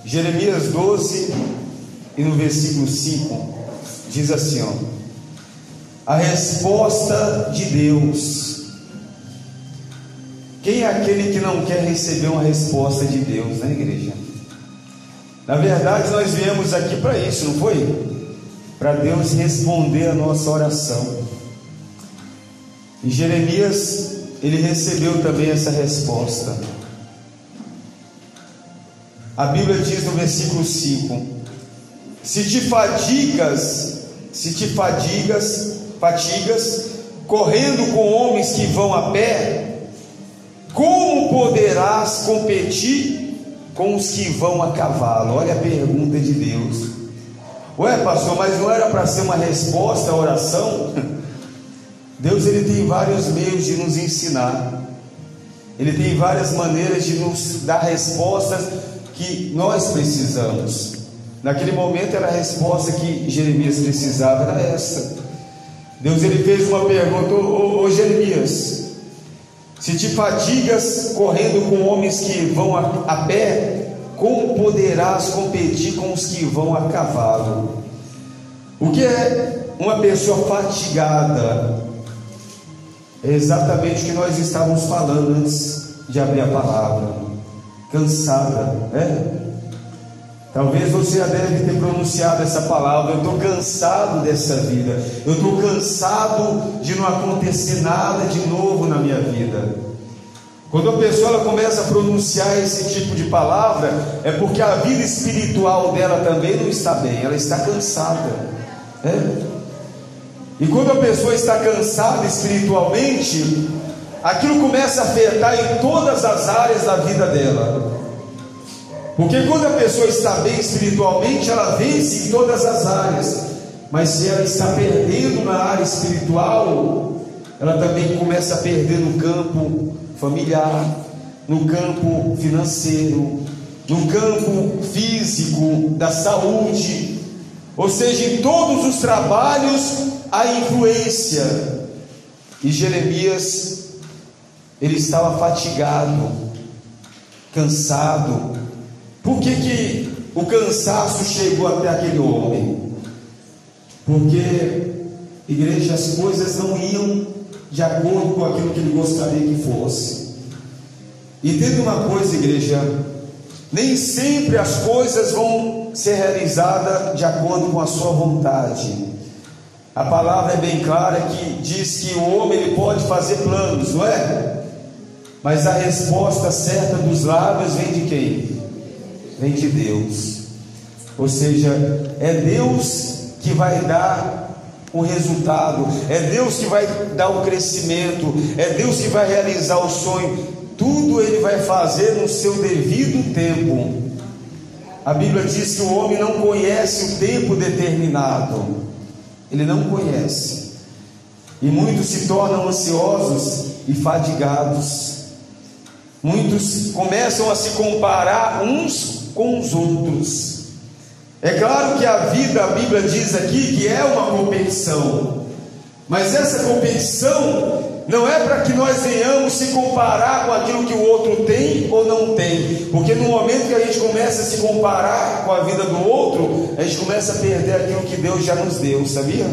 Jeremias 12 e no versículo 5 diz assim, ó: a resposta de Deus. Quem é aquele que não quer receber uma resposta de Deus, né, igreja? Na verdade, nós viemos aqui para isso, não foi? Para Deus responder a nossa oração. E Jeremias, ele recebeu também essa resposta. A Bíblia diz no versículo 5: se te fatigas correndo com homens que vão a pé, como poderás competir com os que vão a cavalo? Olha a pergunta de Deus. Ué, pastor, mas não era para ser uma resposta à oração? Deus, ele tem vários meios de nos ensinar. Ele tem várias maneiras de nos dar respostas que nós precisamos. Naquele momento era a resposta que Jeremias precisava, era essa. Deus, ele fez uma pergunta: ô Jeremias, se te fatigas correndo com homens que vão a pé, como poderás competir com os que vão a cavalo? O que é uma pessoa fatigada? É exatamente o que nós estávamos falando antes de abrir a palavra. Cansada, né? Talvez você já deve ter pronunciado essa palavra: eu estou cansado dessa vida, eu estou cansado de não acontecer nada de novo na minha vida. Quando a pessoa ela começa a pronunciar esse tipo de palavra, é porque a vida espiritual dela também não está bem, ela está cansada, né? E quando a pessoa está cansada espiritualmente, aquilo começa a afetar em todas as áreas da vida dela. Porque quando a pessoa está bem espiritualmente, ela vence em todas as áreas. Mas se ela está perdendo na área espiritual, ela também começa a perder no campo familiar, no campo financeiro, no campo físico, da saúde. Ou seja, em todos os trabalhos há influência. E Jeremias, ele estava fatigado, cansado. Por que o cansaço chegou até aquele homem? Porque, igreja, as coisas não iam de acordo com aquilo que ele gostaria que fosse. E entenda uma coisa, igreja: nem sempre as coisas vão ser realizadas de acordo com a sua vontade. A palavra é bem clara que diz que o homem ele pode fazer planos, não é? Mas a resposta certa dos lábios vem de quem? Vem de Deus. Ou seja, é Deus que vai dar o resultado, é Deus que vai dar o crescimento, é Deus que vai realizar o sonho. Tudo Ele vai fazer no seu devido tempo. A Bíblia diz que o homem não conhece o tempo determinado, ele não conhece, e muitos se tornam ansiosos e fadigados. Muitos começam a se comparar uns com os outros. É claro que a vida, a Bíblia diz aqui que é uma competição, mas essa competição não é para que nós venhamos se comparar com aquilo que o outro tem ou não tem, porque no momento que a gente começa a se comparar com a vida do outro, a gente começa a perder aquilo que Deus já nos deu, sabia?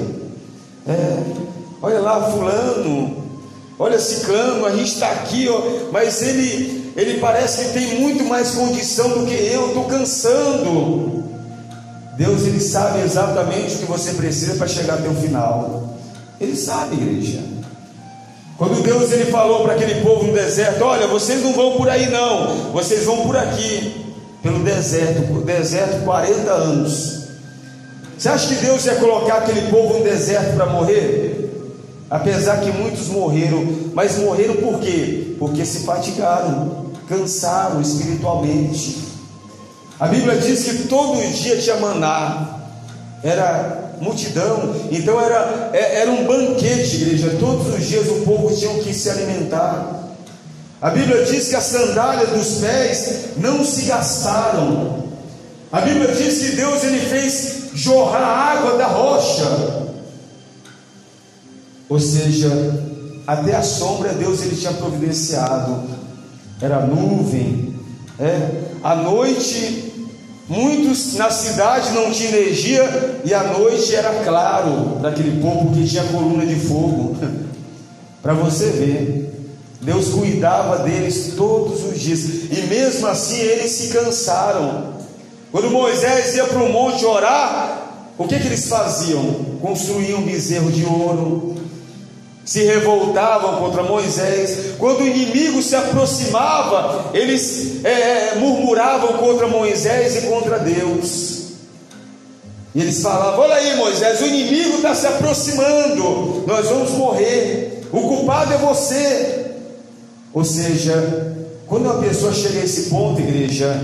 Olha lá fulano, olha ciclano, a gente está aqui, ó, mas ele parece que tem muito mais condição do que eu estou cansando. Deus, ele sabe exatamente o que você precisa para chegar até o final. Ele sabe, igreja. Quando Deus ele falou para aquele povo no deserto: olha, vocês não vão por aí não, vocês vão por aqui, pelo deserto 40 anos. Você acha que Deus ia colocar aquele povo no deserto para morrer? Apesar que muitos morreram, mas morreram por quê? Porque se fatigaram, cansaram espiritualmente. A Bíblia diz que todo dia tinha maná, era multidão, então era um banquete, igreja. Todos os dias o povo tinha que se alimentar. A Bíblia diz que as sandálias dos pés não se gastaram. A Bíblia diz que Deus ele fez jorrar água da rocha. Ou seja, até a sombra Deus ele tinha providenciado. Era nuvem, à noite Muitos na cidade não tinham energia e à noite era claro para aquele povo que tinha coluna de fogo. Para você ver, Deus cuidava deles todos os dias, e mesmo assim eles se cansaram. Quando Moisés ia para o monte orar, o que eles faziam? Construíam um bezerro de ouro, se revoltavam contra Moisés. Quando o inimigo se aproximava, eles murmuravam contra Moisés e contra Deus. E eles falavam: olha aí, Moisés, o inimigo está se aproximando, nós vamos morrer, o culpado é você. Ou seja, quando uma pessoa chega a esse ponto, igreja,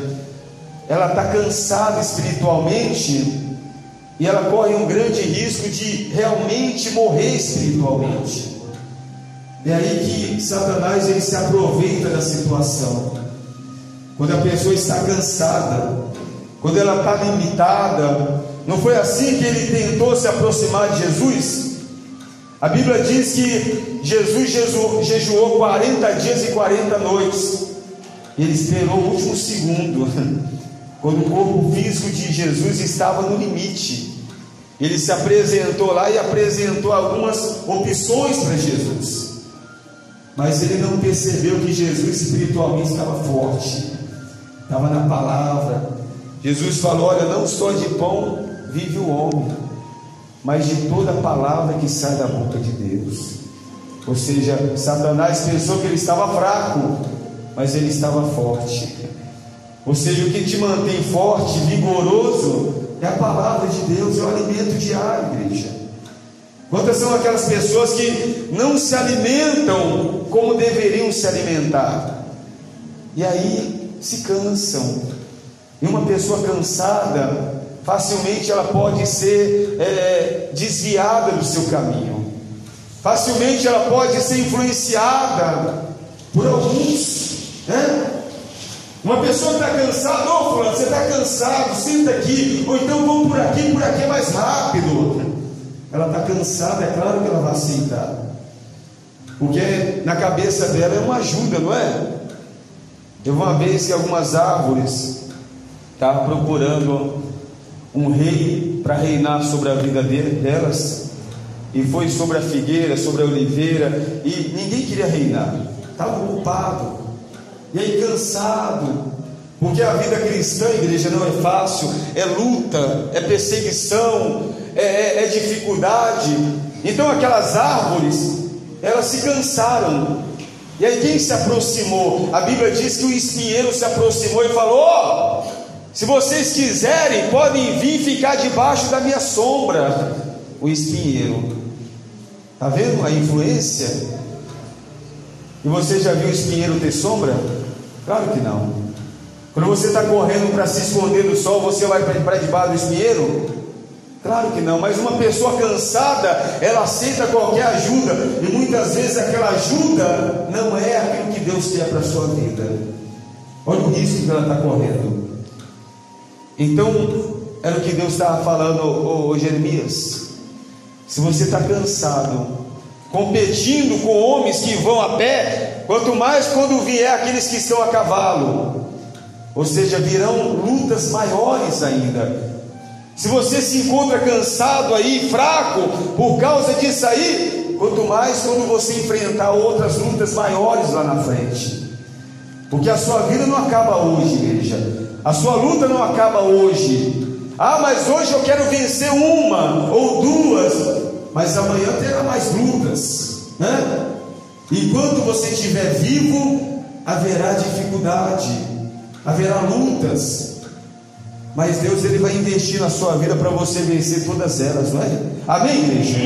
ela está cansada espiritualmente, e ela corre um grande risco de realmente morrer espiritualmente. É aí que Satanás ele se aproveita da situação. Quando a pessoa está cansada, quando ela está limitada. Não foi assim que ele tentou se aproximar de Jesus? A Bíblia diz que Jesus jejuou 40 dias e 40 noites. Ele esperou o último segundo, quando o corpo físico de Jesus estava no limite. Ele se apresentou lá e apresentou algumas opções para Jesus, mas ele não percebeu que Jesus espiritualmente estava forte, estava na palavra. Jesus falou: olha, não só de pão vive o homem, mas de toda palavra que sai da boca de Deus. Ou seja, Satanás pensou que ele estava fraco, mas ele estava forte. Ou seja, o que te mantém forte, vigoroso, é a palavra de Deus, é o alimento diário, igreja. Quantas são aquelas pessoas que não se alimentam como deveriam se alimentar, e aí se cansam? E uma pessoa cansada, facilmente ela pode ser desviada do seu caminho, facilmente ela pode ser influenciada por alguns, né? Uma pessoa está cansada: ô fulano, você está cansado, senta aqui, ou então vamos por aqui é mais rápido. Ela está cansada, é claro que ela vai aceitar, porque na cabeça dela é uma ajuda, não é? Eu uma vez que algumas árvores estavam procurando um rei para reinar sobre a vida delas, e foi sobre a figueira, sobre a oliveira, e ninguém queria reinar, estava ocupado. E aí cansado, porque a vida cristã, igreja, não é fácil, é luta, é perseguição, é dificuldade. Então aquelas árvores, elas se cansaram. E aí quem se aproximou? A Bíblia diz que o espinheiro se aproximou e falou: se vocês quiserem, podem vir ficar debaixo da minha sombra. O espinheiro, está vendo a influência? E você já viu o espinheiro ter sombra? Claro que não. Quando você está correndo para se esconder do sol, você vai para debaixo do espinheiro? Claro que não. Mas uma pessoa cansada, ela aceita qualquer ajuda, e muitas vezes aquela ajuda não é aquilo que Deus quer para a sua vida. Olha o risco que ela está correndo. Então, era o que Deus estava falando, ô Jeremias. Se você está cansado, competindo com homens que vão a pé, quanto mais quando vier aqueles que estão a cavalo. Ou seja, virão lutas maiores ainda. Se você se encontra cansado aí, fraco, por causa disso aí, quanto mais quando você enfrentar outras lutas maiores lá na frente. Porque a sua vida não acaba hoje, igreja. A sua luta não acaba hoje. Ah, mas hoje eu quero vencer uma ou duas, mas amanhã terá mais lutas, né? Enquanto você estiver vivo, haverá dificuldade, haverá lutas. Mas Deus, Ele vai investir na sua vida para você vencer todas elas, não é? Amém, igreja?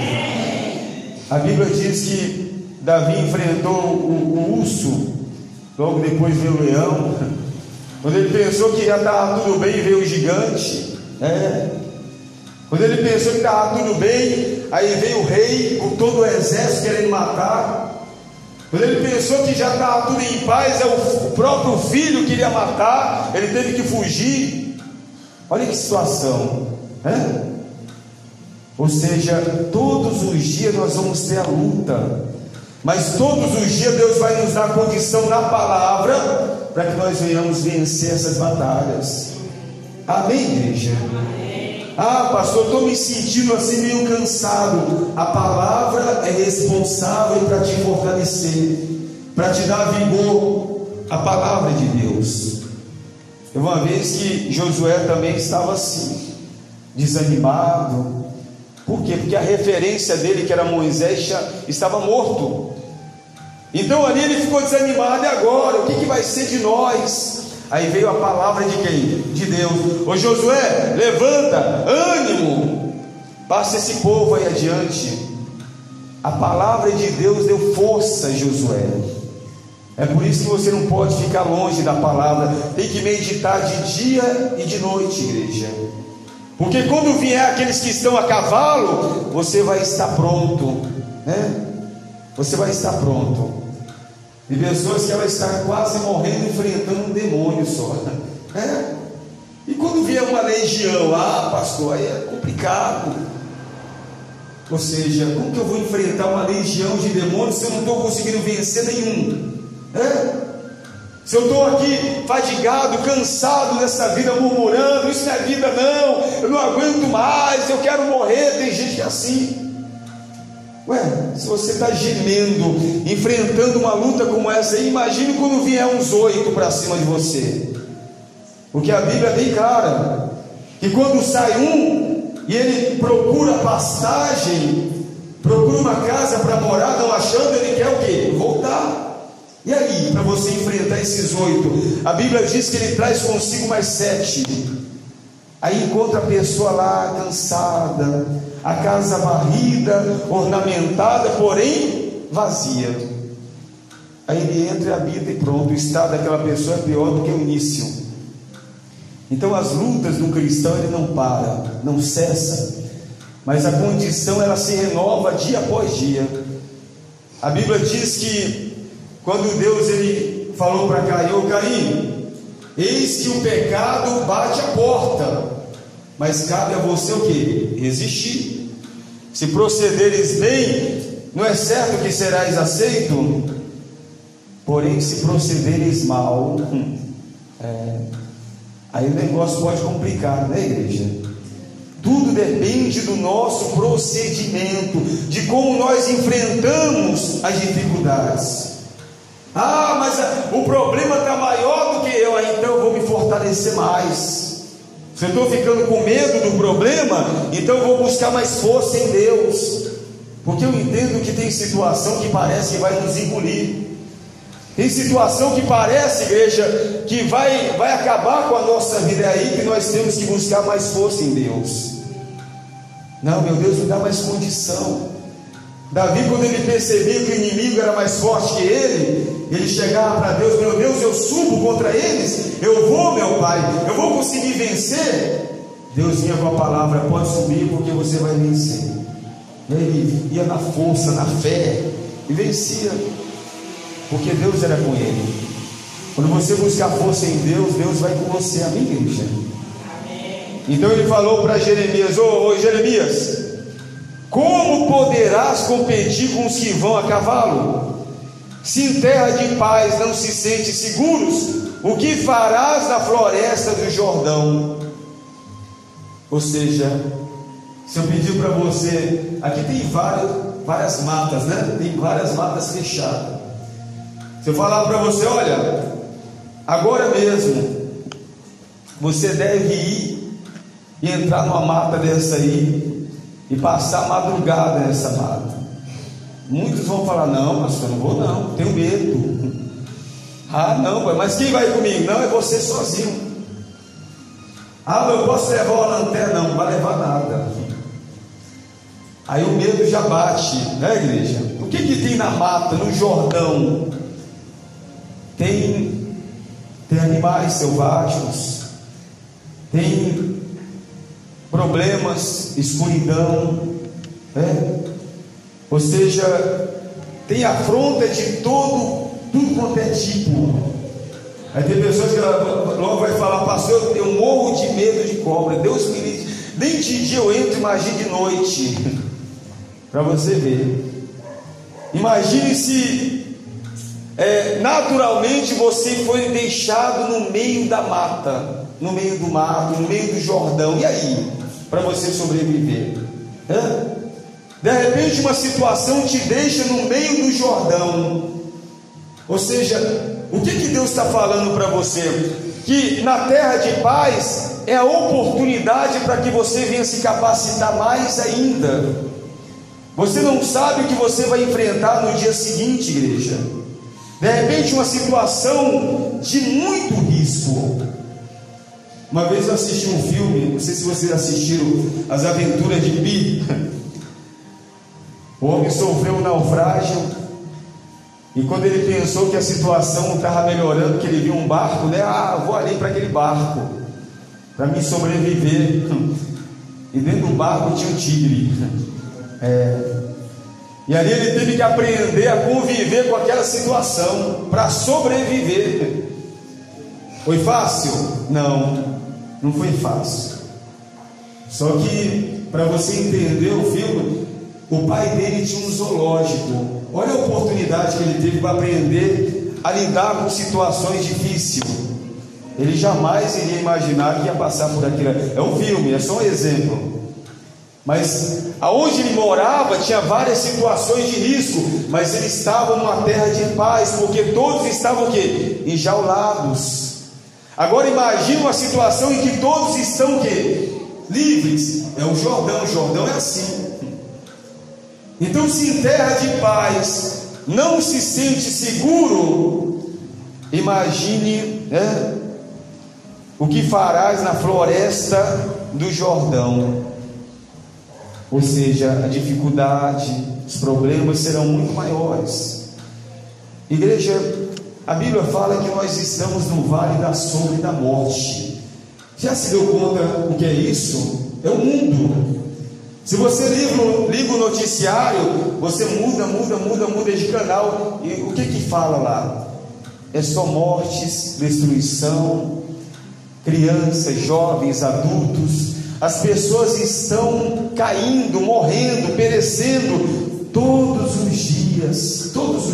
A Bíblia diz que Davi enfrentou o urso, logo depois veio o leão. Quando ele pensou que já estava tudo bem, veio o gigante. Quando ele pensou que estava tudo bem, aí veio o rei com todo o exército querendo matar. Quando ele pensou que já estava tudo em paz, o próprio filho queria matar, ele teve que fugir. Olha que situação, né? Ou seja, todos os dias nós vamos ter a luta, mas todos os dias Deus vai nos dar condição na palavra para que nós venhamos vencer essas batalhas. Amém, igreja? Ah, pastor, estou me sentindo assim meio cansado. A palavra é responsável para te fortalecer, para te dar vigor. A palavra de Deus. Uma vez que Josué também estava assim, desanimado. Por quê? Porque a referência dele, que era Moisés, já estava morto. Então ali ele ficou desanimado. E agora? O que vai ser de nós? Aí veio a palavra de quem? De Deus. Ô Josué, levanta, ânimo, passa esse povo aí adiante. A palavra de Deus deu força a Josué. É por isso que você não pode ficar longe da palavra. Tem que meditar de dia e de noite, igreja. Porque quando vier aqueles que estão a cavalo, você vai estar pronto, né? Você vai estar pronto. E pessoas que ela está quase morrendo, enfrentando um demônio só, né? E quando vier uma legião, pastor, aí é complicado. Ou seja, como que eu vou enfrentar uma legião de demônios se eu não estou conseguindo vencer nenhum? Se eu estou aqui fadigado, cansado dessa vida, murmurando, isso não é vida não, eu não aguento mais, eu quero morrer. Tem gente que é assim. Se você está gemendo, enfrentando uma luta como essa aí, imagine quando vier uns 8 para cima de você. Porque a Bíblia é bem clara, que quando sai um e ele procura pastagem, procura uma casa para morar, não achando, ele quer o quê? Voltar. E aí, para você enfrentar esses 8, a Bíblia diz que ele traz consigo mais 7. Aí encontra a pessoa lá cansada, a casa varrida, ornamentada, porém vazia. Aí ele entra e habita e pronto, o estado daquela pessoa é pior do que o início. Então as lutas do cristão, ele não para, não cessa, mas a condição ela se renova dia após dia. A Bíblia diz que quando Deus ele falou para Caim: Caim, eis que o pecado bate a porta, mas cabe a você o que? Resistir. Se procederes bem, não é certo que serás aceito, porém se procederes mal, aí o negócio pode complicar, né, igreja? Tudo depende do nosso procedimento, de como nós enfrentamos as dificuldades. Mas o problema está maior do que eu, então eu vou me fortalecer mais. Se eu estou ficando com medo do problema, então eu vou buscar mais força em Deus. Porque eu entendo que tem situação que parece que vai nos engolir. Tem situação que parece, igreja, que vai acabar com a nossa vida. É aí que nós temos que buscar mais força em Deus. Não, meu Deus, me dá mais condição. Davi, quando ele percebia que o inimigo era mais forte que ele chegava para Deus: meu Deus, eu subo contra eles, eu vou, meu Pai, eu vou conseguir vencer. Deus vinha com a palavra: pode subir porque você vai vencer. Ele ia na força, na fé, e vencia, porque Deus era com ele. Quando você buscar força em Deus, Deus vai com você. Amém, igreja? Então ele falou para Jeremias: ô Jeremias, como poderás competir com os que vão a cavalo? Se em terra de paz não se sente seguros, o que farás na floresta do Jordão? Ou seja, se eu pedir para você, aqui tem várias matas, né? Tem várias matas fechadas. Se eu falar para você: olha, agora mesmo você deve ir e entrar numa mata dessa aí e passar a madrugada nessa mata. Muitos vão falar: não, pastor, não vou não, tenho medo. Não, pai, mas quem vai comigo? Não, é você sozinho. Eu posso levar uma lanterna? Não vai levar nada. Aí o medo já bate, né, igreja? O que tem na mata, no Jordão? Tem animais selváticos, tem problemas, escuridão, ou seja, tem afronta de tudo quanto é tipo. Aí tem pessoas que logo vai falar: pastor, eu morro de medo de cobra. Deus me livre, nem de dia eu entro, imagine de noite. Para você ver, imagine se naturalmente você foi deixado no meio da mata. no meio do mato, no meio do Jordão. E aí, para você sobreviver? De repente uma situação te deixa no meio do Jordão. Ou seja, o que Deus está falando para você? Que na terra de paz é a oportunidade para que você venha se capacitar mais ainda. Você não sabe o que você vai enfrentar no dia seguinte, igreja. De repente uma situação de muito risco. Uma vez eu assisti um filme, não sei se vocês assistiram, As Aventuras de Pi. O homem sofreu um naufrágio, e quando ele pensou que a situação estava melhorando, que ele viu um barco, né? Vou ali para aquele barco, para me sobreviver. E dentro do barco tinha um tigre. E ali ele teve que aprender a conviver com aquela situação, para sobreviver. Foi fácil? Não foi fácil. Só que, para você entender o filme, o pai dele tinha um zoológico. Olha a oportunidade que ele teve para aprender a lidar com situações difíceis. Ele jamais iria imaginar que ia passar por aquilo. É um filme, é só um exemplo. Mas aonde ele morava tinha várias situações de risco, mas ele estava numa terra de paz, porque todos estavam o quê? Enjaulados. Agora imagine uma situação em que todos estão o quê? Livres. É o Jordão é assim. Então, se em terra de paz não se sente seguro, imagine o que farás na floresta do Jordão. Ou seja, a dificuldade, os problemas serão muito maiores. Igreja, a Bíblia fala que nós estamos no vale da sombra e da morte. Já se deu conta o que é isso? É o mundo. Se você liga o noticiário, você muda de canal, e o que fala lá? É só mortes, destruição, crianças, jovens, adultos. As pessoas estão caindo, morrendo, perecendo todos os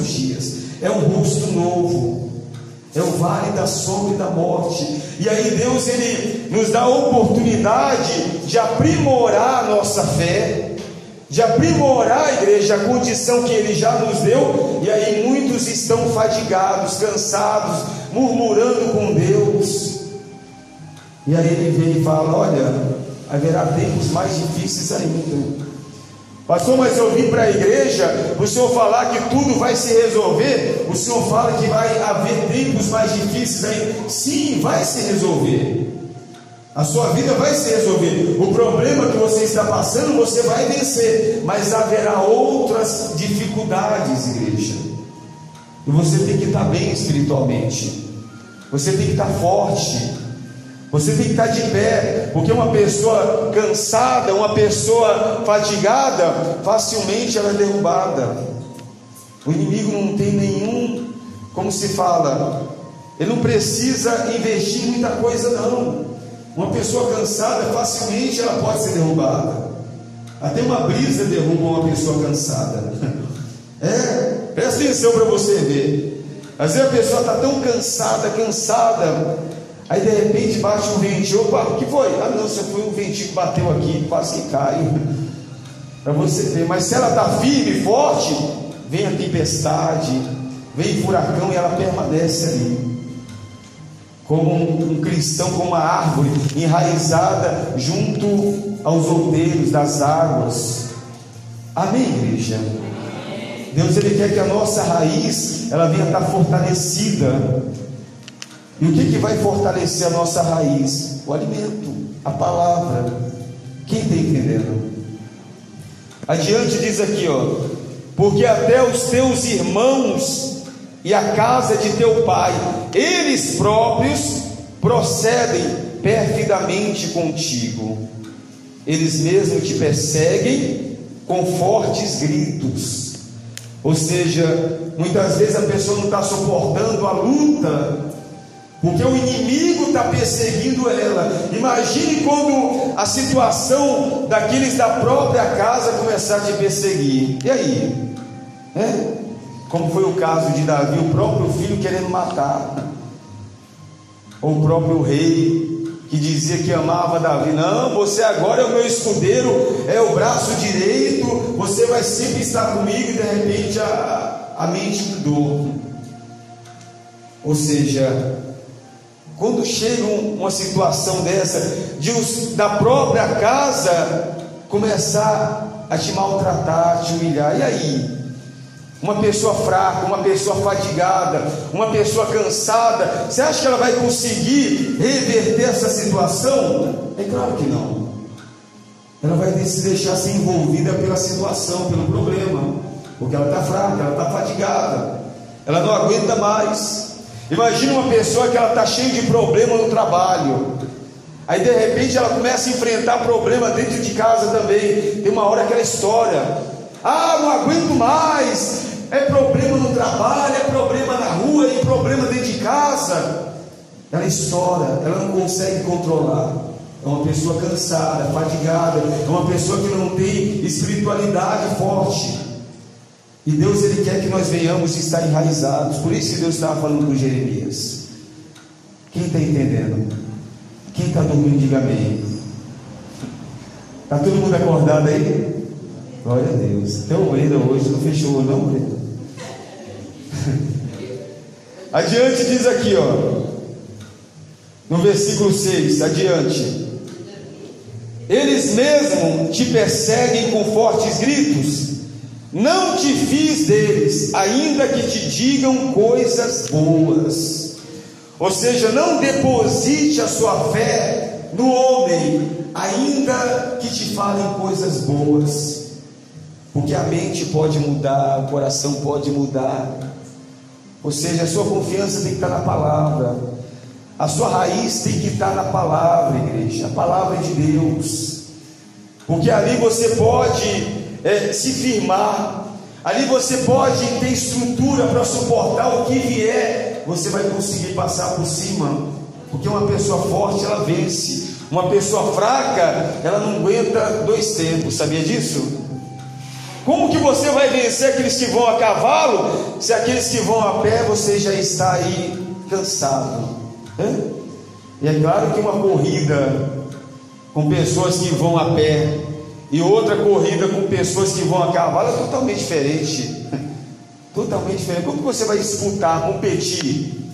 dias. É um rosto novo, é o vale da sombra e da morte. E aí Deus, Ele nos dá a oportunidade de aprimorar a nossa fé, de aprimorar a igreja, a condição que Ele já nos deu. E aí muitos estão fadigados, cansados, murmurando com Deus. E aí Ele vem e fala: olha, haverá tempos mais difíceis ainda. Pastor, mas eu vim para a igreja, o senhor falar que tudo vai se resolver. O senhor fala que vai haver tempos mais difíceis ainda. Sim, vai se resolver. A sua vida vai se resolver. O problema que você está passando, você vai vencer. Mas haverá outras dificuldades, igreja. E você tem que estar bem espiritualmente. Você tem que estar forte. Você tem que estar de pé, porque uma pessoa cansada, uma pessoa fatigada, facilmente ela é derrubada. O inimigo não tem nenhum, como se fala, ele não precisa investir muita coisa não. Uma pessoa cansada, facilmente ela pode ser derrubada. Até uma brisa derruba uma pessoa cansada. Presta atenção para você ver. Às vezes a pessoa está tão cansada, aí de repente bate um ventinho. Opa, o que foi? Não, só foi um ventinho que bateu aqui, quase que cai. Para você ver. Mas se ela está firme, forte, vem a tempestade, vem furacão e ela permanece ali. Como um cristão, como uma árvore enraizada junto aos outeiros das águas. Amém, igreja? Deus, Ele quer que a nossa raiz ela venha estar fortalecida. E o que vai fortalecer a nossa raiz? O alimento, a palavra. Quem está entendendo? Adiante diz aqui, porque até os teus irmãos e a casa de teu pai, eles próprios procedem perfidamente contigo. Eles mesmos te perseguem com fortes gritos. Ou seja, muitas vezes a pessoa não está suportando a luta, porque o inimigo está perseguindo ela. Imagine quando a situação daqueles da própria casa começar a te perseguir. E aí? Como foi o caso de Davi, o próprio filho querendo matar, ou o próprio rei. que dizia que amava Davi. Não, você agora é o meu escudeiro, é o braço direito, você vai sempre estar comigo. E de repente a mente mudou. Ou seja, quando chega uma situação dessa, da própria casa começar a te maltratar, a te humilhar, e aí? Uma pessoa fraca, uma pessoa fatigada, uma pessoa cansada, você acha que ela vai conseguir reverter essa situação? É claro que não. Ela vai se deixar ser envolvida pela situação, pelo problema, porque ela está fraca, ela está fatigada, ela não aguenta mais. Imagina uma pessoa que ela está cheia de problema no trabalho, aí de repente ela começa a enfrentar problema dentro de casa também. Tem uma hora aquela história: ah, não aguento mais, é problema no trabalho, é problema na rua, é problema dentro de casa. Ela estoura, ela não consegue controlar. É uma pessoa cansada, fatigada, é uma pessoa que não tem espiritualidade forte. E Deus, Ele quer que nós venhamos estar enraizados. Por isso que Deus estava falando com Jeremias. Quem está entendendo? Quem está dormindo, diga amém. Está todo mundo acordado aí? Glória a Deus. Até o Brenda hoje não fechou, não, Brenda? Adiante diz aqui, ó, no versículo 6, adiante: eles mesmo te perseguem com fortes gritos. Não te fiz deles, ainda que te digam coisas boas. Ou seja, não deposite a sua fé no homem, ainda que te falem coisas boas, porque a mente pode mudar, o coração pode mudar. Ou seja, a sua confiança tem que estar na palavra, a sua raiz tem que estar na palavra, igreja, a palavra de Deus, porque ali você pode se firmar, ali você pode ter estrutura para suportar o que vier, você vai conseguir passar por cima, porque uma pessoa forte ela vence, uma pessoa fraca ela não aguenta 2 tempos, sabia disso? Como que você vai vencer aqueles que vão a cavalo, se aqueles que vão a pé você já está aí cansado? E é claro que uma corrida com pessoas que vão a pé e outra corrida com pessoas que vão a cavalo é totalmente diferente. Totalmente diferente. Como que você vai disputar, competir?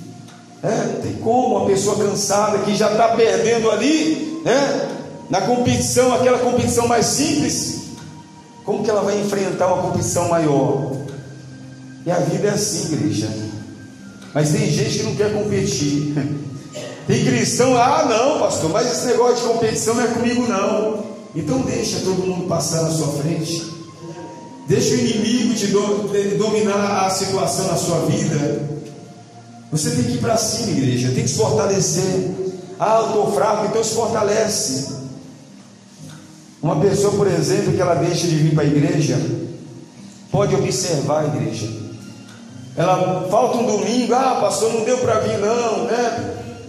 Não tem como. Uma pessoa cansada que já está perdendo ali, na competição, aquela competição mais simples, como que ela vai enfrentar uma competição maior? E a vida é assim, igreja. Mas tem gente que não quer competir. Tem cristão, não, pastor, mas esse negócio de competição não é comigo não. Então deixa todo mundo passar na sua frente, deixa o inimigo te dominar a situação na sua vida. Você tem que ir para cima, igreja, tem que se fortalecer. Eu estou fraco, então se fortalece. Uma pessoa, por exemplo, que ela deixa de vir para a igreja, pode observar a igreja, ela falta um domingo, pastor, não deu para vir não,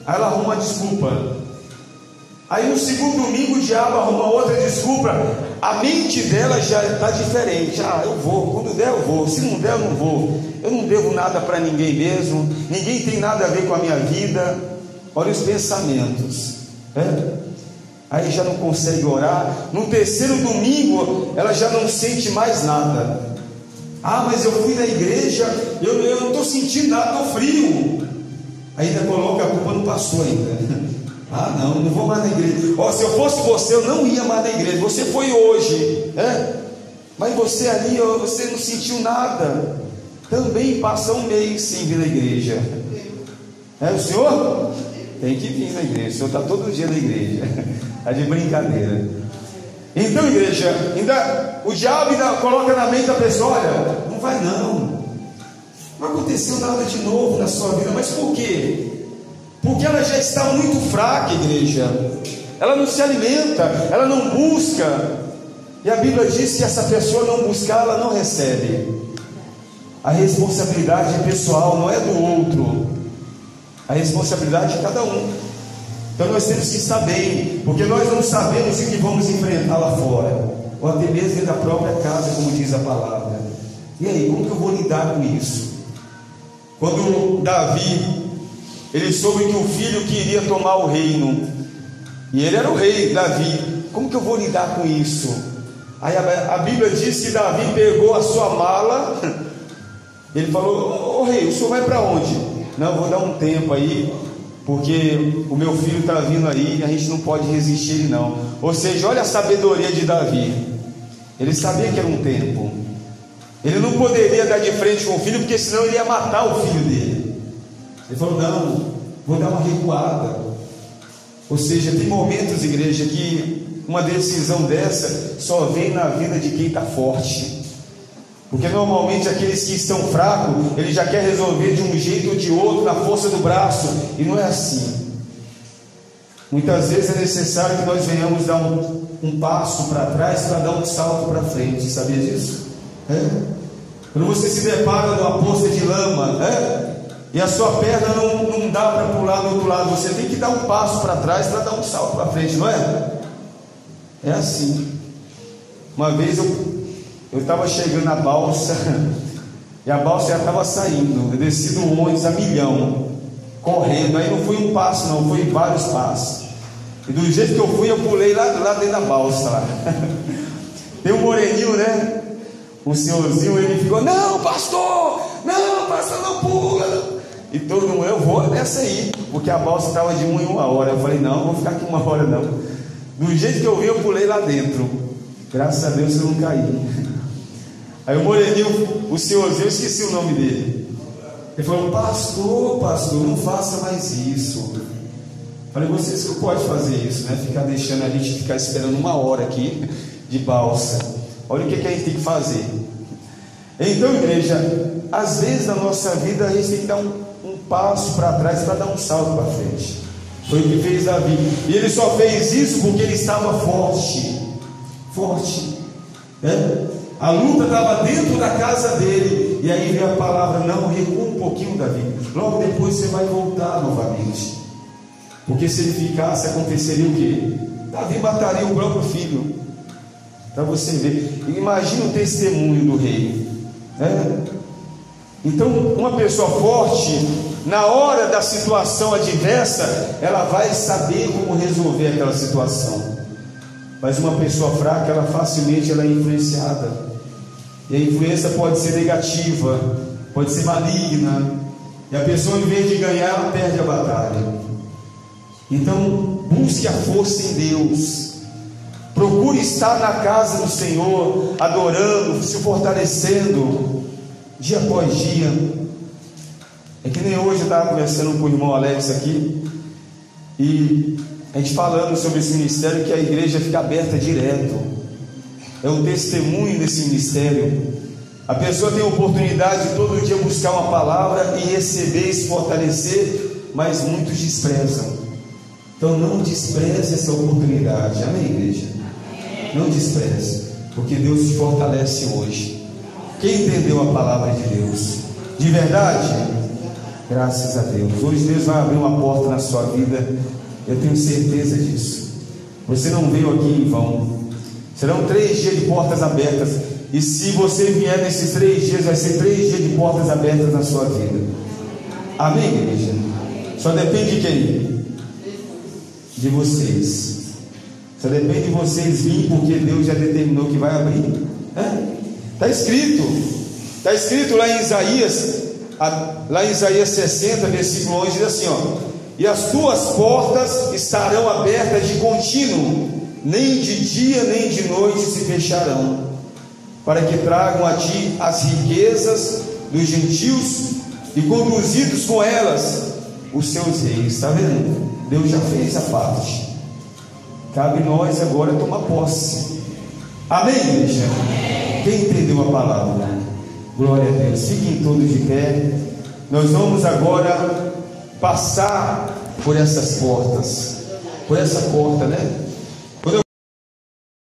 aí ela arruma uma desculpa. Aí no segundo domingo o diabo arruma outra desculpa. A mente dela já está diferente. Eu vou, quando der eu vou, se não der eu não vou, eu não devo nada para ninguém mesmo, ninguém tem nada a ver com a minha vida. Olha os pensamentos, Aí já não consegue orar. No terceiro domingo ela já não sente mais nada. Mas eu fui na igreja, eu não estou sentindo nada, estou frio. Ainda coloca a culpa no pastor ainda. Não vou mais na igreja. Se eu fosse você, eu não ia mais na igreja. Você foi hoje, mas você ali, você não sentiu nada. Também passa um mês sem vir na igreja. O senhor tem que vir na igreja. O senhor está todo dia na igreja. Está de brincadeira. Então, igreja, o diabo ainda coloca na mente da pessoa: olha, não vai não aconteceu nada de novo na sua vida. Mas por quê? Porque ela já está muito fraca, igreja. Ela não se alimenta, ela não busca. E a Bíblia diz que essa pessoa não buscar, ela não recebe. A responsabilidade é pessoal, não é do outro. A responsabilidade é de cada um. Então nós temos que estar bem, porque nós não sabemos o que vamos enfrentar lá fora, ou até mesmo dentro da própria casa, como diz a palavra. E aí, como que eu vou lidar com isso? Quando Davi, ele soube que o filho que iria tomar o reino, E ele era o rei, Davi. Como que eu vou lidar com isso? Aí a Bíblia diz que Davi pegou a sua mala. Ele falou: ô rei, o senhor vai para onde? Não, vou dar um tempo aí, porque o meu filho está vindo aí e a gente não pode resistir ele não. Ou seja, olha a sabedoria de Davi. Ele sabia que era um tempo. Ele não poderia dar de frente com o filho, porque senão ele ia matar o filho dele. Ele falou: não, vou dar uma recuada. Ou seja, tem momentos, igreja, que uma decisão dessa só vem na vida de quem está forte. Porque normalmente aqueles que estão fracos, ele já quer resolver de um jeito ou de outro, na força do braço, e não é assim. Muitas vezes é necessário que nós venhamos dar um passo para trás para dar um salto para frente. Sabia disso? Quando você se depara numa poça de lama, e a sua perna não dá para pular do outro lado, você tem que dar um passo para trás para dar um salto para frente, não é? É assim. Uma vez eu estava chegando na balsa, e a balsa já estava saindo. Eu desci do ônibus a milhão, correndo. Aí não foi um passo não, foi vários passos. E do jeito que eu fui, eu pulei lá dentro da balsa lá. Tem um moreninho, né? Um senhorzinho, ele ficou: não pastor, não pula. E todo mundo: eu vou nessa aí, porque a balsa estava de 1 em 1 hora. Eu falei: não vou ficar aqui 1 hora não. Do jeito que eu vi, eu pulei lá dentro. Graças a Deus eu não caí. Aí o moreninho, o senhorzinho, eu esqueci o nome dele. Ele falou: pastor, não faça mais isso. Eu falei: vocês que podem fazer isso, né? Ficar deixando a gente ficar esperando 1 hora aqui de balsa. Olha o que a gente tem que fazer. Então, igreja, às vezes na nossa vida a gente tem que dar um passo para trás para dar um salto para frente. Foi o que fez Davi. E ele só fez isso porque ele estava forte. A luta estava dentro da casa dele. E aí veio a palavra: não, recua um pouquinho, Davi. Logo depois você vai voltar novamente. Porque se ele ficasse, aconteceria o quê? Davi mataria o próprio filho. Para você ver. Imagina o testemunho do rei. Então, uma pessoa forte, na hora da situação adversa, ela vai saber como resolver aquela situação. Mas uma pessoa fraca, ela facilmente é influenciada. E a influência pode ser negativa, pode ser maligna. E a pessoa, em vez de ganhar, ela perde a batalha. Então, busque a força em Deus. Procure estar na casa do Senhor, adorando, se fortalecendo, dia após dia. É que nem hoje eu estava conversando com o irmão Alex aqui, e a gente falando sobre esse ministério, que a igreja fica aberta direto. É um testemunho desse ministério. A pessoa tem a oportunidade de todo dia buscar uma palavra e receber e se fortalecer, mas muitos desprezam. Então não despreze essa oportunidade. Amém, igreja? Não despreze, porque Deus te fortalece hoje. Quem entendeu a palavra de Deus? De verdade? Graças a Deus. Hoje Deus vai abrir uma porta na sua vida. Eu tenho certeza disso. Você não veio aqui em vão. Serão 3 dias de portas abertas. E se você vier nesses 3 dias, vai ser 3 dias de portas abertas na sua vida. Amém, igreja? Só depende de quem? De vocês. Só depende de vocês virem, porque Deus já determinou que vai abrir. Está escrito lá em Isaías 60, versículo 11, diz assim: e as tuas portas estarão abertas de contínuo, nem de dia nem de noite se fecharão, para que tragam a ti as riquezas dos gentios e conduzidos com elas os seus reis. Está vendo? Deus já fez a parte. Cabe nós agora tomar posse. Amém, igreja? Quem entendeu a palavra? Glória a Deus. Fiquem todos de pé. Nós vamos agora passar por essas portas. Por essa porta, né?